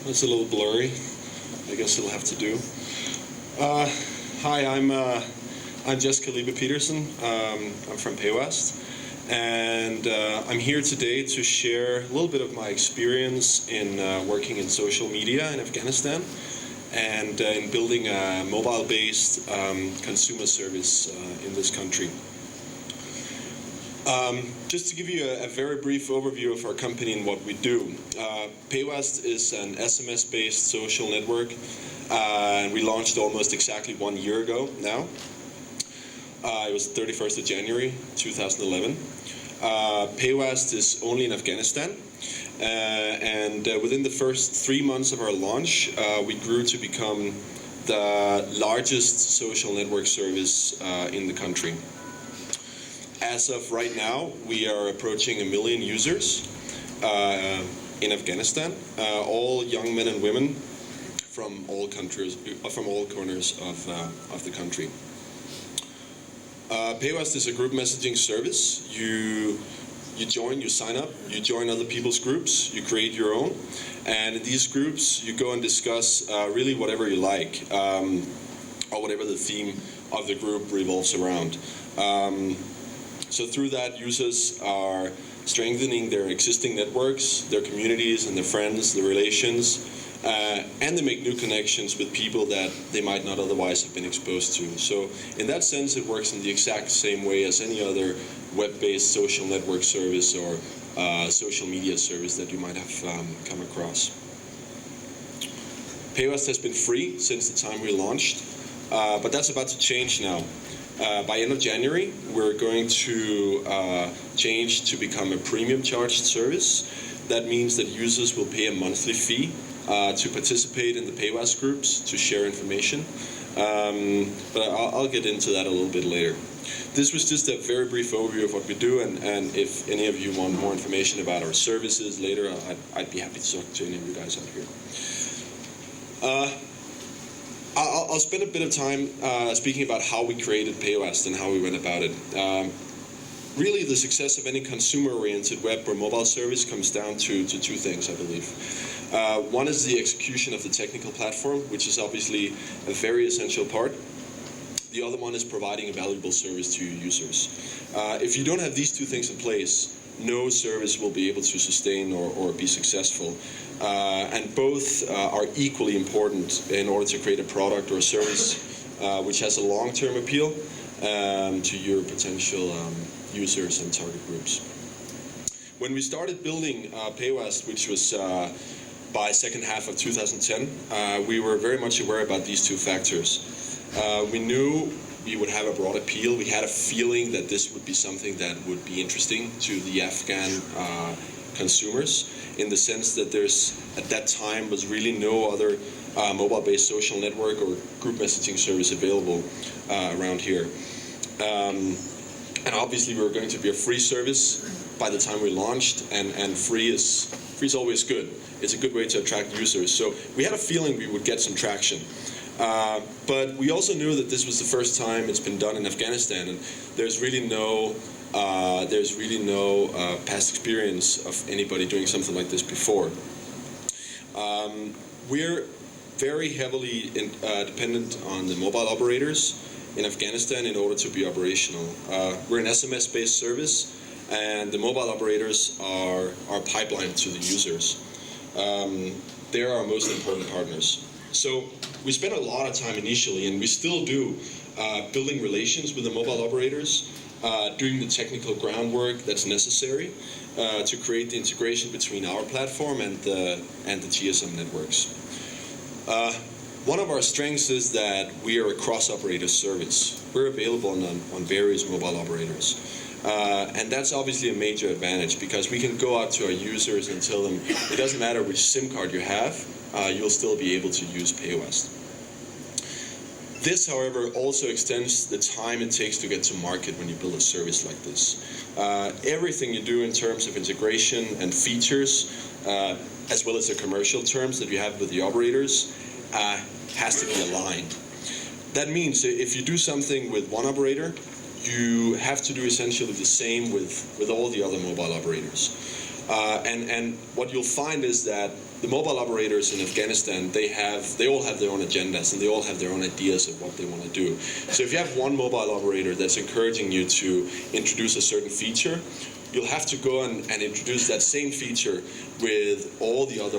It's a little blurry. I guess it'll have to do. Hi, I'm just Kaliebe Petersen. I'm from Paywast, and I'm here today to share a little bit of my experience in working in social media in Afghanistan and in building a mobile-based consumer service in this country. Just to give you a very brief overview of our company and what we do. Paywast is an SMS-based social network, and we launched almost exactly 1 year ago now. It was 31st of January 2011. Paywast is only in Afghanistan, and within the first 3 months of our launch, we grew to become the largest social network service in the country. As of right now, we are approaching 1 million users in Afghanistan, all young men and women from all countries, from all corners of the country. Paywast is a group messaging service. You sign up, you join other people's groups, you create your own, and in these groups you go and discuss really whatever you like, or whatever the theme of the group revolves around. So through that, users are strengthening their existing networks, their communities and their friends, their relations, and they make new connections with people that they might not otherwise have been exposed to. So in that sense, it works in the exact same way as any other web-based social network service or social media service that you might have come across. Paywast has been free since the time we launched, but that's about to change now. By end of January, we're going to change to become a premium charged service. That means that users will pay a monthly fee to participate in the Paywast groups, to share information. But I'll get into that a little bit later. This was just a very brief overview of what we do, and if any of you want more information about our services later, I'd be happy to talk to any of you guys out here. I'll spend a bit of time speaking about how we created Paywast and how we went about it. Really, the success of any consumer-oriented web or mobile service comes down to two things, I believe. One is the execution of the technical platform, which is obviously a very essential part. The other one is providing a valuable service to your users. If you don't have these two things in place, no service will be able to sustain or be successful. And both are equally important in order to create a product or a service which has a long-term appeal to your potential users and target groups. When we started building Paywast, which was by second half of 2010, we were very much aware about these two factors. We knew we would have a broad appeal. We had a feeling that this would be something that would be interesting to the Afghan consumers, in the sense that there's, at that time, was really no other mobile-based social network or group messaging service available around here. And obviously we were going to be a free service by the time we launched, and free is always good. It's a good way to attract users. So we had a feeling we would get some traction. But we also knew that this was the first time it's been done in Afghanistan, and there's really no past experience of anybody doing something like this before. We're very heavily dependent on the mobile operators in Afghanistan in order to be operational. We're an SMS-based service, and the mobile operators are our pipeline to the users. They're our most important partners. So we spent a lot of time initially, and we still do, building relations with the mobile operators, doing the technical groundwork that's necessary to create the integration between our platform and the GSM networks. One of our strengths is that we are a cross-operator service. We're available on various mobile operators. And that's obviously a major advantage, because we can go out to our users and tell them it doesn't matter which SIM card you have, you'll still be able to use Paywast. This, however, also extends the time it takes to get to market when you build a service like this. Everything you do in terms of integration and features, as well as the commercial terms that you have with the operators, has to be aligned. That means if you do something with one operator, you have to do essentially the same with all the other mobile operators. And what you'll find is that the mobile operators in Afghanistan, they all have their own agendas and they all have their own ideas of what they want to do. So if you have one mobile operator that's encouraging you to introduce a certain feature, you'll have to go and introduce that same feature with all the other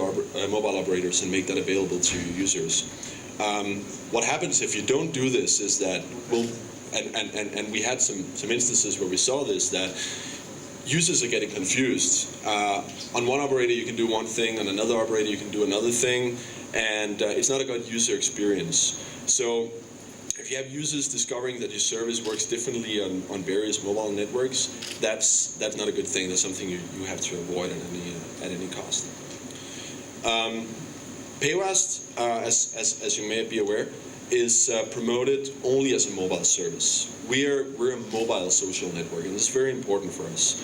mobile operators and make that available to users. What happens if you don't do this is that and we had some instances where we saw this, that users are getting confused. On one operator you can do one thing, on another operator you can do another thing, and it's not a good user experience. So if you have users discovering that your service works differently on various mobile networks, that's not a good thing. That's something you have to avoid at any cost. Paywast, as you may be aware, is promoted only as a mobile service. We're a mobile social network, and it's very important for us.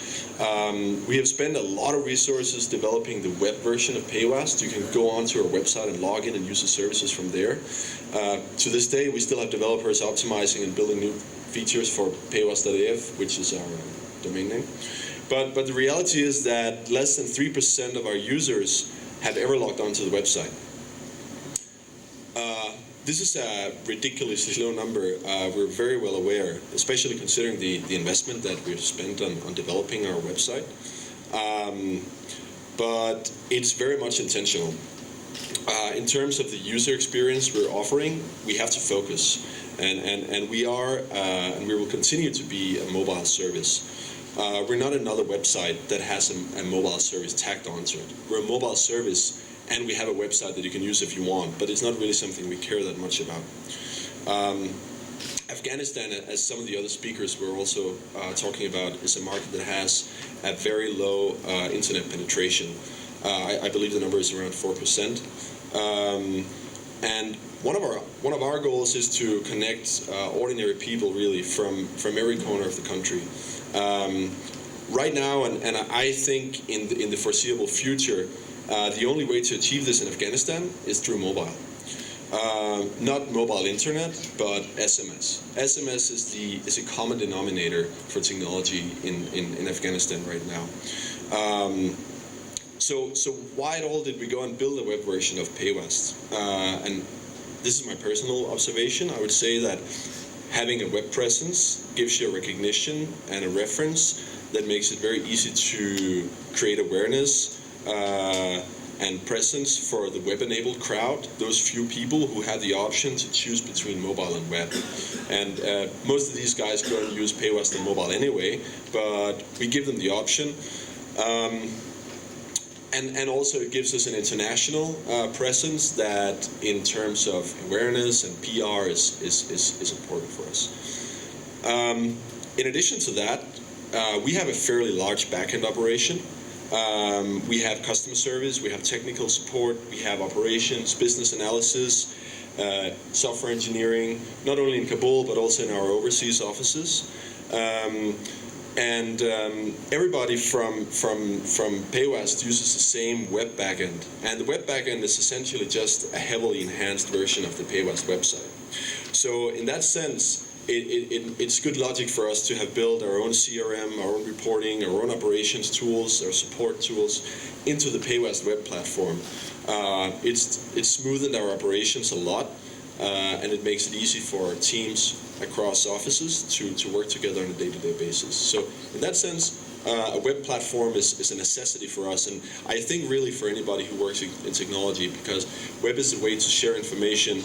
We have spent a lot of resources developing the web version of Paywast. You can go onto our website and log in and use the services from there. To this day, we still have developers optimizing and building new features for paywast.af, which is our domain name. But the reality is that less than 3% of our users have ever logged onto the website. This is a ridiculously low number. We're very well aware, especially considering the investment that we've spent on developing our website. But it's very much intentional. In terms of the user experience we're offering, we have to focus, and we are, and we will continue to be a mobile service. We're not another website that has a mobile service tacked onto it. We're a mobile service, and we have a website that you can use if you want, but it's not really something we care that much about. Afghanistan, as some of the other speakers were also talking about, is a market that has a very low internet penetration. I believe the number is around 4%. And one of our goals is to connect ordinary people really from every corner of the country. Right now, and I think in the foreseeable future, the only way to achieve this in Afghanistan is through mobile. Not mobile internet, but SMS. SMS is a common denominator for technology in Afghanistan right now. So why at all did we go and build a web version of Paywast? And this is my personal observation. I would say that having a web presence gives you a recognition and a reference that makes it very easy to create awareness and presence for the web-enabled crowd, those few people who have the option to choose between mobile and web. And most of these guys go and use Paywast on mobile anyway, but we give them the option. And also it gives us an international presence that in terms of awareness and PR is important for us. In addition to that, we have a fairly large backend operation. We have customer service, we have technical support, we have operations, business analysis, software engineering, not only in Kabul but also in our overseas offices. And everybody from Paywast uses the same web backend, and the web backend is essentially just a heavily enhanced version of the Paywast website. So in that sense, it's good logic for us to have built our own CRM, our own reporting, our own operations tools, our support tools into the Paywast web platform. It's smoothened our operations a lot, and it makes it easy for our teams across offices to work together on a day-to-day basis. So in that sense, a web platform is a necessity for us, and I think really for anybody who works in technology, because web is a way to share information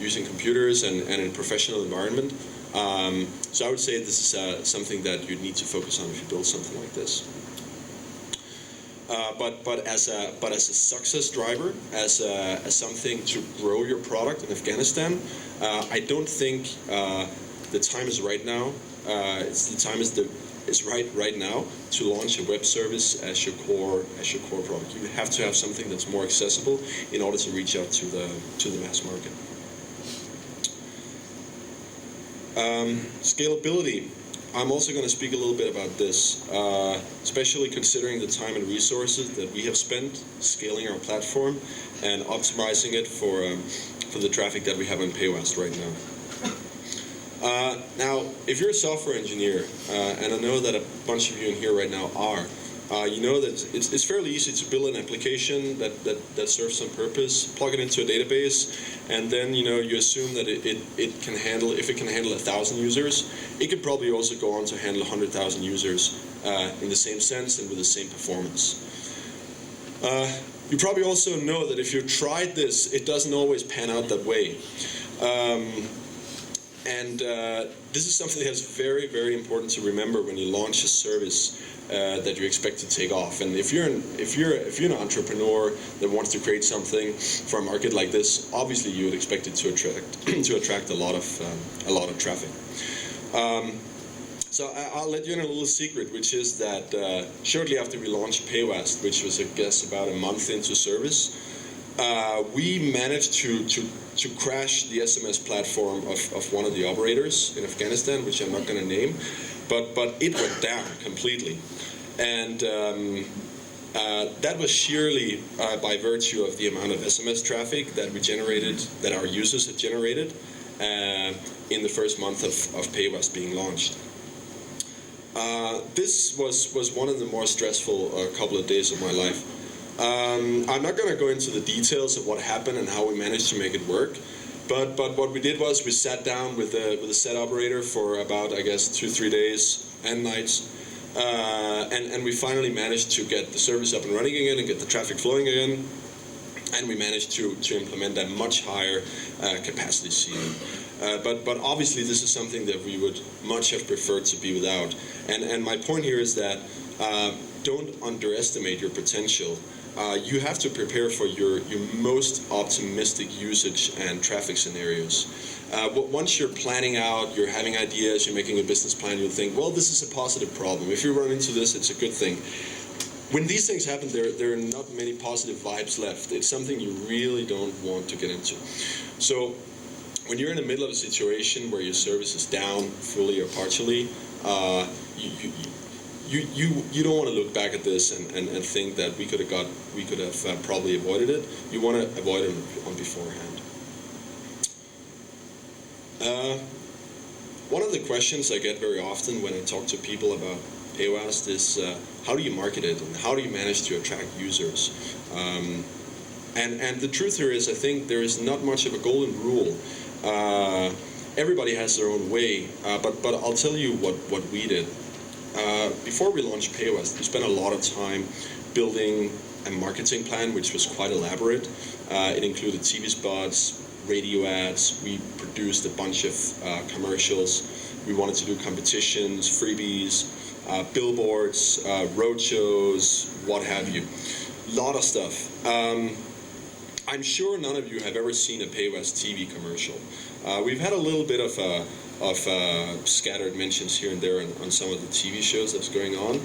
using computers and in a professional environment. So I would say this is something that you need to focus on if you build something like this. But as a success driver, as something to grow your product in Afghanistan, I don't think the time is right now. The time is right now to launch a web service as your core product. You have to have something that's more accessible in order to reach out to the mass market. Scalability. I'm also going to speak a little bit about this, especially considering the time and resources that we have spent scaling our platform and optimizing it for the traffic that we have on Paywast right now. Now, if you're a software engineer, and I know that a bunch of you in here right now are, you know that it's fairly easy to build an application that serves some purpose, plug it into a database, and then you assume that it can handle, if it can handle 1,000 users, it could probably also go on to handle 100,000 users in the same sense and with the same performance. You probably also know that if you've tried this, it doesn't always pan out that way. This is something that's very, very important to remember when you launch a service that you expect to take off. And if you're an entrepreneur that wants to create something for a market like this, obviously you would expect it to attract a lot of traffic. So I'll let you in a little secret, which is that shortly after we launched Paywast, which was, I guess, about a month into service, we managed to crash the SMS platform of one of the operators in Afghanistan, which I'm not going to name, but it went down completely. And that was sheerly by virtue of the amount of SMS traffic that we generated, that our users had generated in the first month of Paywast being launched. This was one of the more stressful couple of days of my life. I'm not going to go into the details of what happened and how we managed to make it work, but what we did was we sat down with the set operator for about, I guess, 2-3 days and nights, and we finally managed to get the service up and running again and get the traffic flowing again, and we managed to implement a much higher capacity ceiling. But obviously this is something that we would much have preferred to be without. And my point here is that don't underestimate your potential. You have to prepare for your most optimistic usage and traffic scenarios. Once you're planning out, you're having ideas, you're making a business plan, you'll think, well, this is a positive problem. If you run into this, it's a good thing. When these things happen, there are not many positive vibes left. It's something you really don't want to get into. So when you're in the middle of a situation where your service is down fully or partially, you don't want to look back at this and think that we could have probably avoided it. You want to avoid it on beforehand. One of the questions I get very often when I talk to people about Paywast is how do you market it and how do you manage to attract users? And the truth here is, I think there is not much of a golden rule. Everybody has their own way, but I'll tell you what we did. Before we launched Paywast, we spent a lot of time building a marketing plan, which was quite elaborate. It included TV spots, radio ads. We produced a bunch of commercials. We wanted to do competitions, freebies, billboards, road shows, what have you. A lot of stuff. I'm sure none of you have ever seen a Paywast TV commercial. We've had a little bit of scattered mentions here and there on some of the TV shows that's going on,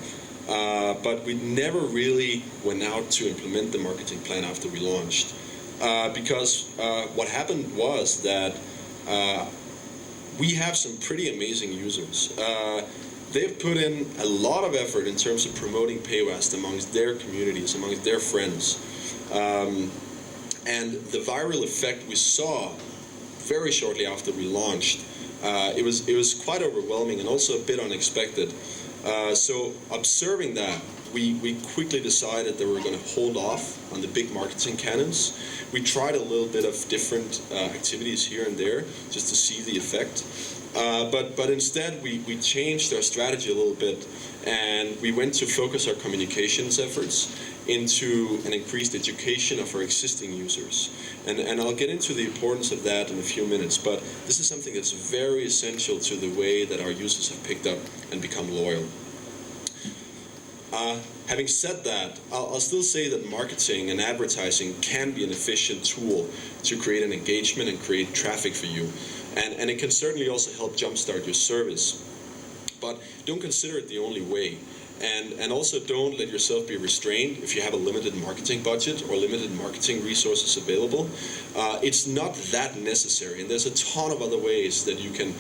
but we never really went out to implement the marketing plan after we launched, because what happened was that we have some pretty amazing users. They've put in a lot of effort in terms of promoting Paywast amongst their communities, amongst their friends. And the viral effect we saw very shortly after we launched, it was quite overwhelming and also a bit unexpected. So observing that, we quickly decided that we were going to hold off on the big marketing cannons. We tried a little bit of different activities here and there just to see the effect. But instead we changed our strategy a little bit, and we went to focus our communications efforts into an increased education of our existing users. And I'll get into the importance of that in a few minutes, but this is something that's very essential to the way that our users have picked up and become loyal. Having said that, I'll still say that marketing and advertising can be an efficient tool to create an engagement and create traffic for you. And it can certainly also help jumpstart your service. But don't consider it the only way. And also don't let yourself be restrained if you have a limited marketing budget or limited marketing resources available. It's not that necessary, and there's a ton of other ways that you can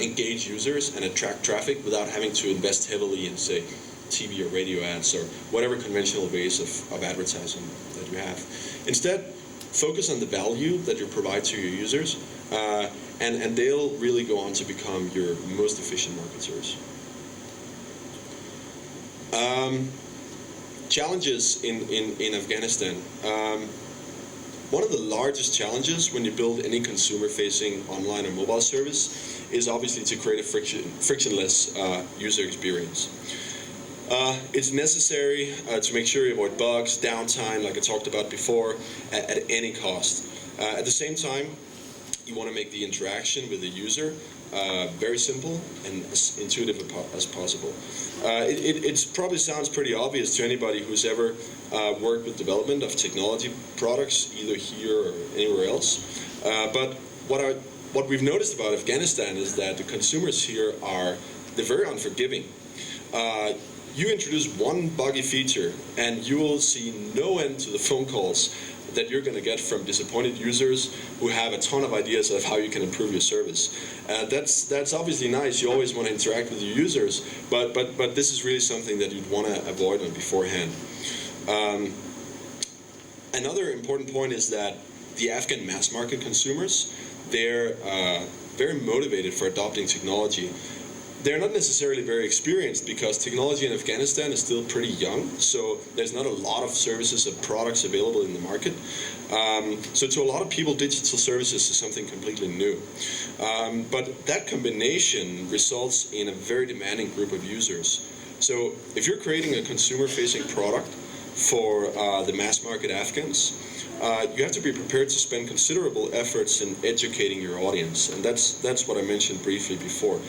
engage users and attract traffic without having to invest heavily in, say, TV or radio ads or whatever conventional ways of advertising that you have. Instead, focus on the value that you provide to your users, and they'll really go on to become your most efficient marketers. Challenges in Afghanistan. One of the largest challenges when you build any consumer-facing online or mobile service is obviously to create a frictionless user experience. It's necessary to make sure you avoid bugs, downtime, like I talked about before, at any cost. At the same time, you want to make the interaction with the user very simple and as intuitive as possible. It probably sounds pretty obvious to anybody who's ever worked with development of technology products, either here or anywhere else. But what we've noticed about Afghanistan is that the consumers here they're very unforgiving. You introduce one buggy feature and you will see no end to the phone calls that you're going to get from disappointed users who have a ton of ideas of how you can improve your service. That's obviously nice. You always want to interact with your users, but this is really something that you'd want to avoid beforehand. Another important point is that the Afghan mass market consumers, they're very motivated for adopting technology. They're not necessarily very experienced because technology in Afghanistan is still pretty young, so there's not a lot of services or products available in the market. So to a lot of people, digital services is something completely new. But that combination results in a very demanding group of users. So if you're creating a consumer-facing product for the mass market Afghans, you have to be prepared to spend considerable efforts in educating your audience, and that's what I mentioned briefly before.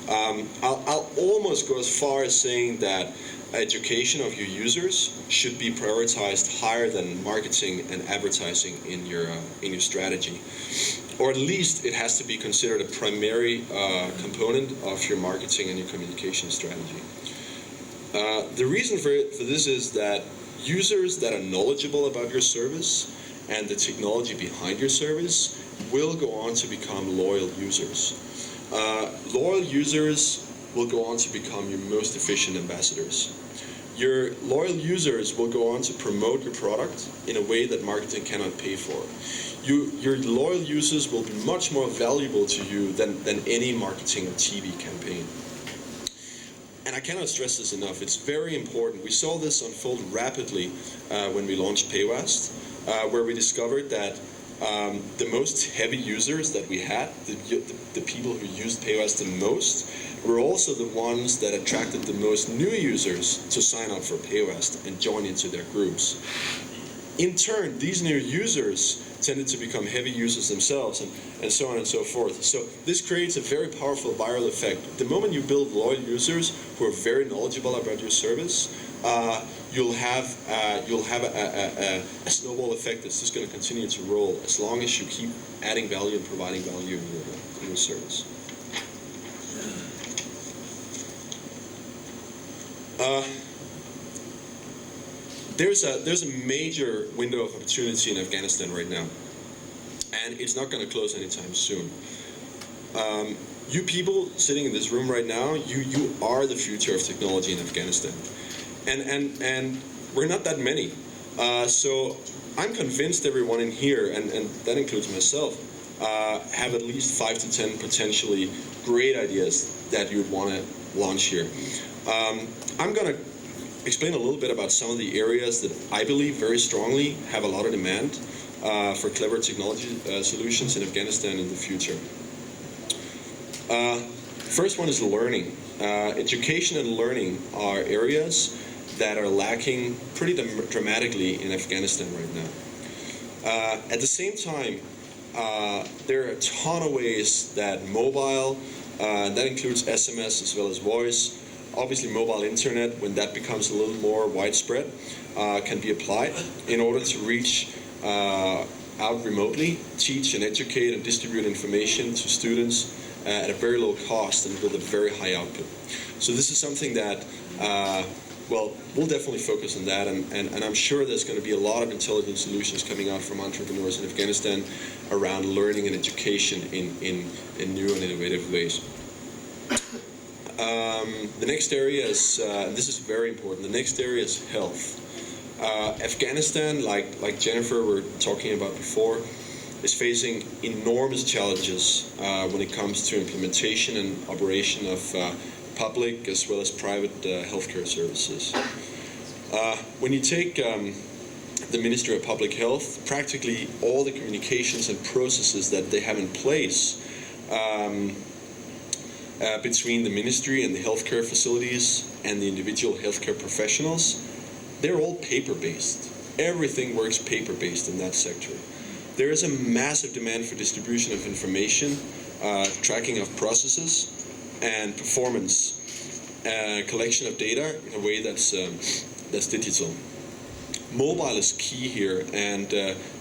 I'll almost go as far as saying that education of your users should be prioritized higher than marketing and advertising in your strategy, or at least it has to be considered a primary component of your marketing and your communication strategy. The reason for this is that users that are knowledgeable about your service and the technology behind your service will go on to become loyal users. Loyal users will go on to become your most efficient ambassadors. Your loyal users will go on to promote your product in a way that marketing cannot pay for. Your loyal users will be much more valuable to you than any marketing or TV campaign. And I cannot stress this enough. It's very important. We saw this unfold rapidly when we launched Paywast, where we discovered that the most heavy users that we had, the people who used Paywast the most, were also the ones that attracted the most new users to sign up for Paywast and join into their groups. In turn, these new users tended to become heavy users themselves, and so on and so forth. So this creates a very powerful viral effect. The moment you build loyal users who are very knowledgeable about your service, you'll have a snowball effect that's just going to continue to roll as long as you keep adding value and providing value in your service. There's a major window of opportunity in Afghanistan right now, and it's not going to close anytime soon. You people sitting in this room right now, you are the future of technology in Afghanistan. And we're not that many. So I'm convinced everyone in here, and that includes myself, have at least 5 to 10 potentially great ideas that you'd want to launch here. I'm going to explain a little bit about some of the areas that I believe very strongly have a lot of demand for clever technology solutions in Afghanistan in the future. First one is learning. Education and learning are areas that are lacking pretty dramatically in Afghanistan right now. At the same time, there are a ton of ways that mobile, that includes SMS as well as voice, obviously mobile internet, when that becomes a little more widespread, can be applied in order to reach out remotely, teach and educate and distribute information to students at a very low cost and with a very high output. So this is something that, we'll definitely focus on that, and I'm sure there's going to be a lot of intelligent solutions coming out from entrepreneurs in Afghanistan around learning and education in new and innovative ways. The next area is, this is very important, the next area is health. Afghanistan, like Jennifer were talking about before, is facing enormous challenges when it comes to implementation and operation of public as well as private healthcare services. When you take the Ministry of Public Health, practically all the communications and processes that they have in place between the ministry and the healthcare facilities and the individual healthcare professionals, they're all paper-based. Everything works paper-based in that sector. There is a massive demand for distribution of information, tracking of processes, and performance, collection of data in a way that's digital. Mobile is key here, and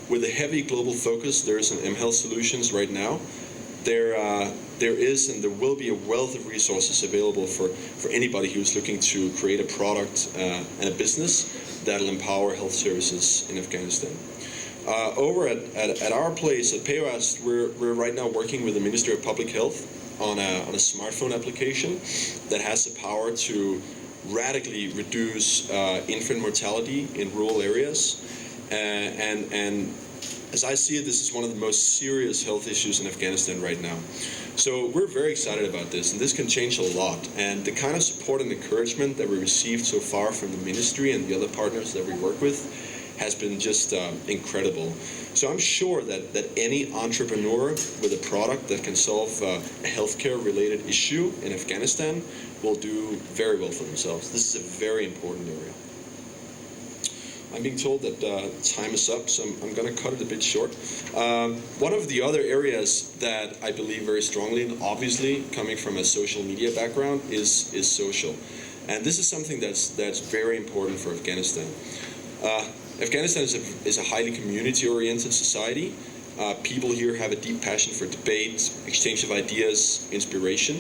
with a heavy global focus, there is an mHealth Solutions right now. There is and there will be a wealth of resources available for anybody who's looking to create a product and a business that'll empower health services in Afghanistan. Over at our place at Paywast, we're right now working with the Ministry of Public Health on a smartphone application that has the power to radically reduce infant mortality in rural areas, and as I see it, this is one of the most serious health issues in Afghanistan right now. So we're very excited about this, and this can change a lot. And the kind of support and encouragement that we received so far from the ministry and the other partners that we work with has been just incredible. So I'm sure that any entrepreneur with a product that can solve a healthcare-related issue in Afghanistan will do very well for themselves. This is a very important area. I'm being told that time is up, so I'm going to cut it a bit short. One of the other areas that I believe very strongly in, obviously coming from a social media background, is social. And this is something that's very important for Afghanistan. Afghanistan is a highly community-oriented society. People here have a deep passion for debate, exchange of ideas, inspiration.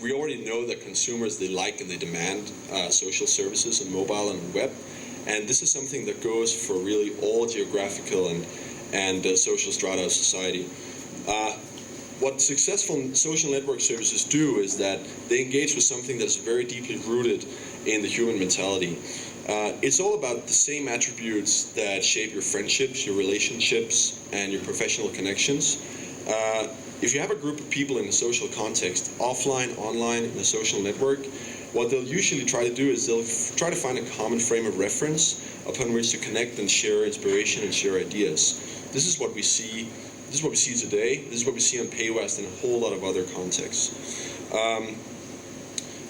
We already know that consumers, they like and they demand social services on mobile and web. And this is something that goes for really all geographical and social strata of society. What successful social network services do is that they engage with something that's very deeply rooted in the human mentality. It's all about the same attributes that shape your friendships, your relationships, and your professional connections. If you have a group of people in a social context, offline, online, in a social network, what they'll usually try to do is they'll try to find a common frame of reference upon which to connect and share inspiration and share ideas. This is what we see. This is what we see today. This is what we see on Paywast and a whole lot of other contexts.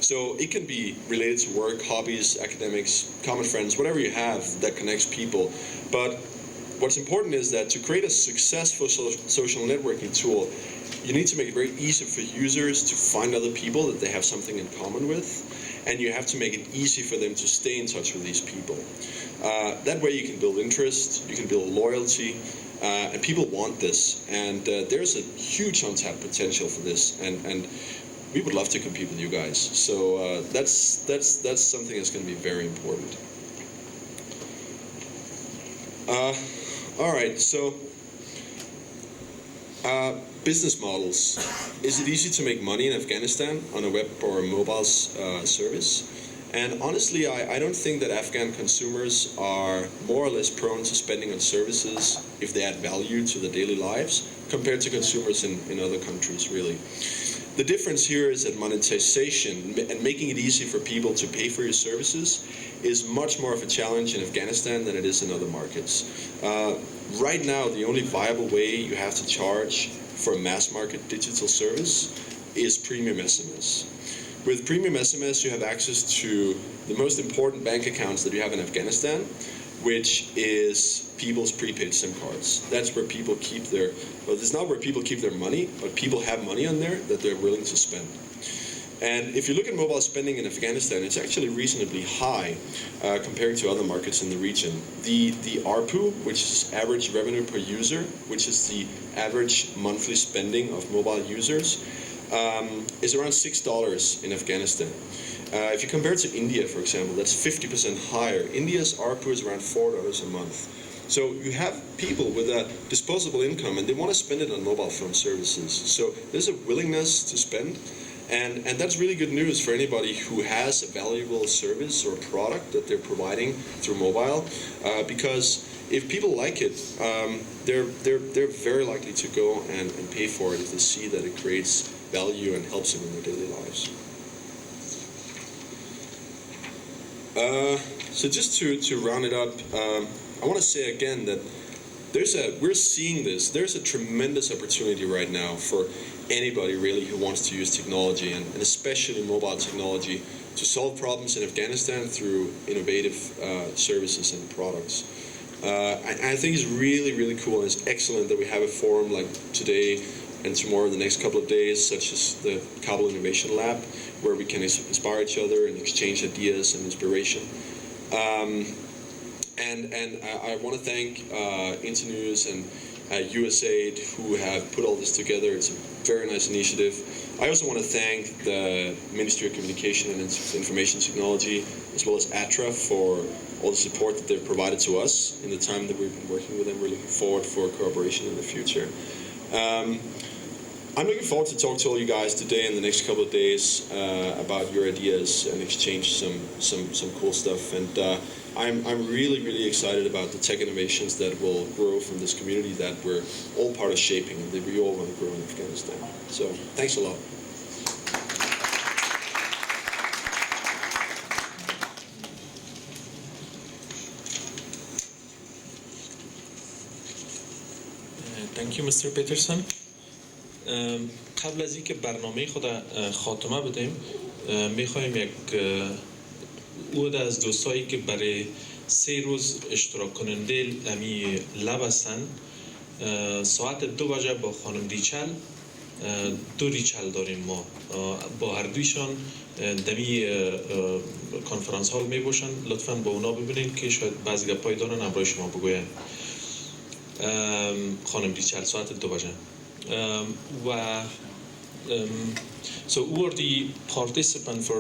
So it can be related to work, hobbies, academics, common friends, whatever you have that connects people. But what's important is that to create a successful social networking tool, you need to make it very easy for users to find other people that they have something in common with, and you have to make it easy for them to stay in touch with these people. That way you can build interest, you can build loyalty, and people want this. And there's a huge untapped potential for this, and we would love to compete with you guys. So that's something that's going to be very important. All right, so business models. Is it easy to make money in Afghanistan on a web or a mobile service? And honestly, I don't think that Afghan consumers are more or less prone to spending on services if they add value to their daily lives compared to consumers in other countries, really. The difference here is that monetization and making it easy for people to pay for your services is much more of a challenge in Afghanistan than it is in other markets. Right now, the only viable way you have to charge for a mass market digital service is premium SMS. With premium SMS, you have access to the most important bank accounts that you have in Afghanistan, which is people's prepaid SIM cards. That's where people keep their, well, it's not where people keep their money, but people have money on there that they're willing to spend. And if you look at mobile spending in Afghanistan, it's actually reasonably high compared to other markets in the region. The ARPU, which is average revenue per user, which is the average monthly spending of mobile users, is around $6 in Afghanistan. If you compare it to India, for example, that's 50% higher. India's ARPU is around $4 a month. So you have people with a disposable income and they want to spend it on mobile phone services. So there's a willingness to spend. And that's really good news for anybody who has a valuable service or product that they're providing through mobile, because if people like it, they're very likely to go and pay for it if they see that it creates value and helps them in their daily lives. So just to round it up, I want to say again that we're seeing this. There's a tremendous opportunity right now for anybody really who wants to use technology and especially mobile technology to solve problems in Afghanistan through innovative services and products. I think it's really, really cool and it's excellent that we have a forum like today and tomorrow, the next couple of days, such as the Kabul Innovation Lab, where we can inspire each other and exchange ideas and inspiration. And I want to thank Internews and USAID who have put all this together. It's a very nice initiative. I also want to thank the Ministry of Communication and Information Technology, as well as ATRA, for all the support that they've provided to us in the time that we've been working with them. We're looking forward for cooperation in the future. I'm looking forward to talk to all you guys today and the next couple of days about your ideas and exchange some cool stuff. And I'm really, really excited about the tech innovations that will grow from this community that we're all part of shaping and that we all want to grow in Afghanistan. So thanks a lot. Thank you, Mr. Petersen. قبل از اینکه برنامه خود خاتمه بدیم میخوایم یک عود از دوستایی که برای 3 روز اشتراک کننده امی لب هستن ساعت 2 بجه با خانم ریچل 2 ریچل داریم ما با هر دویشان دمی کنفرانس هال می باشن لطفاً با اونا ببینید که شاید بعضی گپایی دارن هم برای شما بگوین خانم ریچل ساعت 2 بجه so who are the participants for